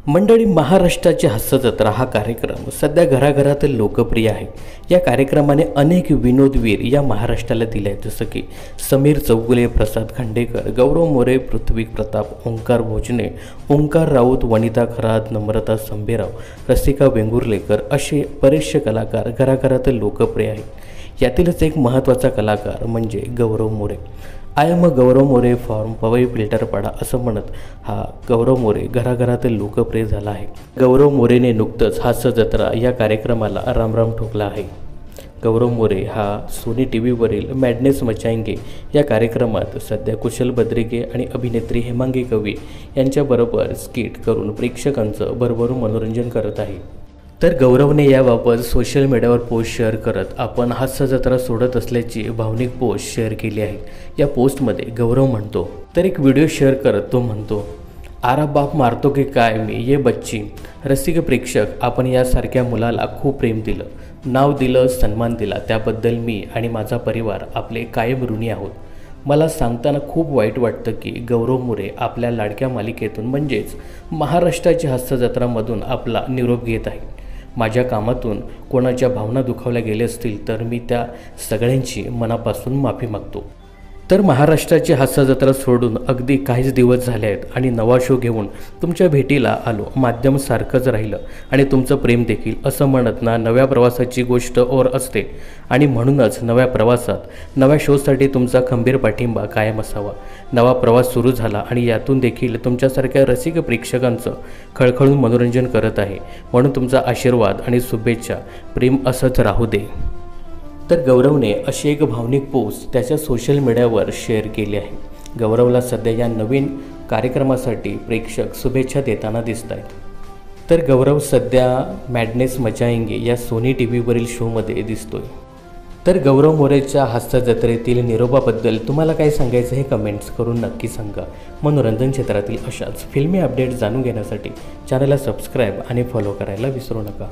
मंडळी, महाराष्ट्राची हास्यजत्रा हा कार्यक्रम सध्या घराघरातील लोकप्रिय आहे। या कार्यक्रमाने अनेक विनोदवीर या महाराष्ट्राला दिले आहेत, जसं की समीर चौगुले, प्रसाद खांडेकर, गौरव मोरे, पृथ्वी प्रताप, ओंकार भोजने, ओंकार राऊत, वनिता खरात, नम्रता संभेराव, रसिका वेंगुर्लेकर असे बरेचसे कलाकार घराघरातील लोकप्रिय आहेत। यातीलच एक महत्त्वाचा कलाकार म्हणजे Gaurav More. I am Gaurav More from Powai Filterpada असं म्हणत हा गौरव मोरे घराघरातील लोकप्रिय झाला आहे। गौरव मोरेने नुकतंच हास्यजत्रा या कार्यक्रमाला रामराम ठोकला आहे। गौरव मोरे हा सोनी टीव्हीवरील मॅडनेस मचाएंगे या कार्यक्रमात सध्या कुशल बद्रिके आणि अभिनेत्री हेमांगी कवी यांच्याबरोबर स्किट करून प्रेक्षकांचं भरभरून मनोरंजन करत आहे। तर गौरवने याबाबत सोशल मीडियावर पोस्ट शेअर करत आपण हास्यजत्रा सोडत असल्याची भावनिक पोस्ट शेअर केली आहे। या पोस्टमध्ये गौरव म्हणतो, तर एक व्हिडिओ शेअर करत तो म्हणतो, आरा बाप मारतो की काय मी ये बच्ची। रसिक प्रेक्षक, आपण यासारख्या मुलाला खूप प्रेम दिलं, नाव दिलं, सन्मान दिला, त्याबद्दल मी आणि माझा परिवार आपले कायम ऋणी आहोत। मला सांगताना खूप वाईट वाटतं की गौरव मोरे आपल्या लाडक्या मालिकेतून म्हणजेच महाराष्ट्राची हास्यजत्रामधून आपला निरोप घेत आहे। माझ्या कामातून कोणाच्या भावना दुखावल्या गेल्या असतील तर मी त्या सगळ्यांची मनापासून माफी मागतो। तर महाराष्ट्राची हास्यजत्रा सोडून अगदी काहीच दिवस झाले आहेत आणि नवा शो घेऊन तुमच्या भेटीला आलो। माध्यम सारखंच राहिलं आणि तुमचं प्रेम देखील, असं म्हणत ना नव्या प्रवासाची गोष्ट और असते आणि म्हणूनच नव्या प्रवासात नव्या शोसाठी तुमचा खंबीर पाठिंबा कायम असावा। नवा प्रवास सुरू झाला आणि यातून देखील तुमच्यासारख्या रसिक प्रेक्षकांचं खळखळून मनोरंजन करत आहे, म्हणून तुमचा आशीर्वाद आणि शुभेच्छा, प्रेम असंच राहू दे। तर गौरवने अशी एक भावनिक पोस्ट त्याच्या सोशल मीडियावर शेअर केली आहे। गौरवला सध्या या नवीन कार्यक्रमासाठी प्रेक्षक शुभेच्छा देताना दिसत आहेत। तर गौरव सध्या मॅडनेस मचाएंगे या सोनी टीव्हीवरील शोमध्ये दिसतोय। तर गौरव मोरेच्या हास्यजत्रेतील निरोपाबद्दल तुम्हाला काय सांगायचं हे कमेंट्स करून नक्की सांगा। मनोरंजन क्षेत्रातील अशाच फिल्मी अपडेट जाणून घेण्यासाठी चॅनलला सबस्क्राईब आणि फॉलो करायला विसरू नका।